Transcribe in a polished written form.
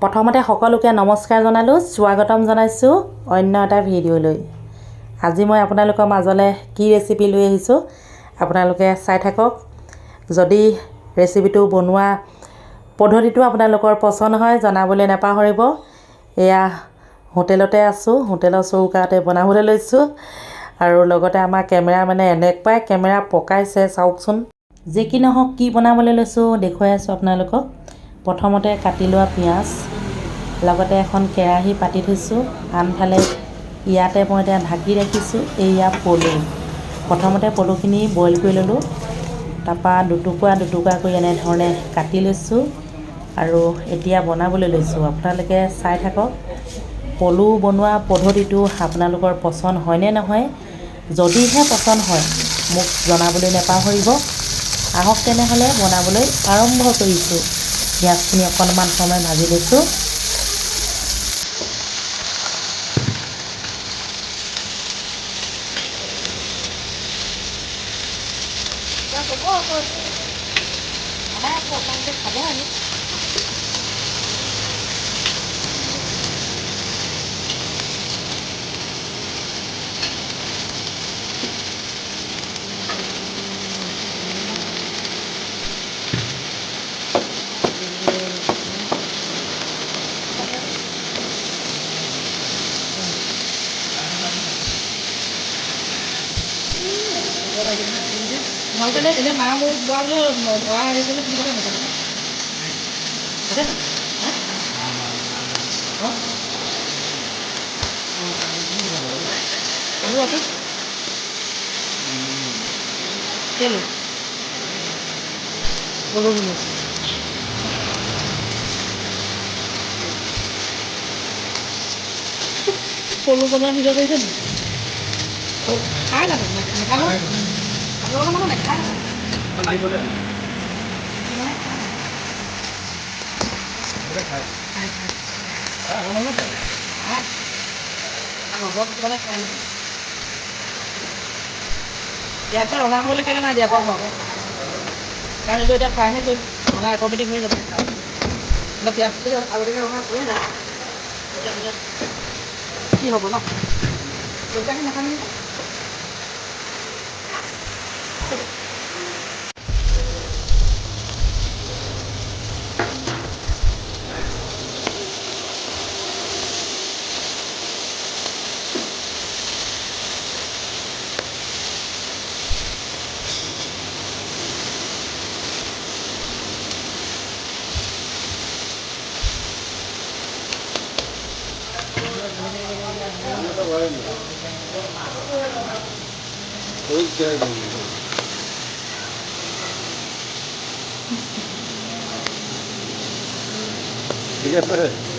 প্ৰথমতে সকলোকে নমস্কাৰ জনালোঁ, স্বাগতম জনাইছোঁ অন্য এটা ভিডিঅ'লৈ। আজি মই আপোনালোকৰ মাজলৈ কি ৰেচিপি লৈ আহিছোঁ আপোনালোকে চাই থাকক। যদি ৰেচিপিটো বনোৱা পদ্ধতিটো আপোনালোকৰ পচন্দ হয় জনাবলৈ নাপাহৰিব। এয়া হোটেলতে আছোঁ, হোটেলৰ চৌকাতে বনাবলৈ লৈছোঁ আৰু লগতে আমাৰ কেমেৰামেনে এনেকুৱাই কেমেৰা পকাইছে চাওকচোন। যি কি নহওক কি বনাবলৈ লৈছোঁ দেখুৱাই আছোঁ আপোনালোকক। প্ৰথমতে কাটি লোৱা পিঁয়াজ, লগতে এখন কেৰাহী পাতি থৈছোঁ। আনফালে ইয়াতে মই এতিয়া ঢাকি ৰাখিছোঁ। এয়া পলু, প্ৰথমতে পলুখিনি বইল কৰি ল'লোঁ, তাৰপৰা দুটুকুৰা কৰি এনেধৰণে কাটি লৈছোঁ আৰু এতিয়া বনাবলৈ লৈছোঁ। আপোনালোকে চাই থাকক। পলু বনোৱা পদ্ধতিটো আপোনালোকৰ পচন্দ হয়নে নহয়, যদিহে পচন্দ হয় মোক জনাবলৈ নাপাহৰিব। আহক তেনেহ'লে বনাবলৈ আৰম্ভ কৰিছোঁ। পিঁয়াজখিনি অকণমান সময় ভাজি লৈছোঁ। পলু বনোৱাৰ ভিডিঅ' কৰিছে নেকি? খাই লাগে নেখাব, আপোনালোকৰ মানুহ নেখায়। ইয়াতে ৰঙা হ'বলৈ কেলৈ নাই দিয়া বাৰু, কাৰণ এইটো এতিয়া ফ্ৰাইহে কৰিম, ৰঙা অট'মেটিক হৈ যাব। পিঁয়াজটো আগতীয়াকৈ ৰঙা কৰিয়ে যায়, কি হ'ব ন? দেউতাকে নাখায় নেকি? ঠিক আছে।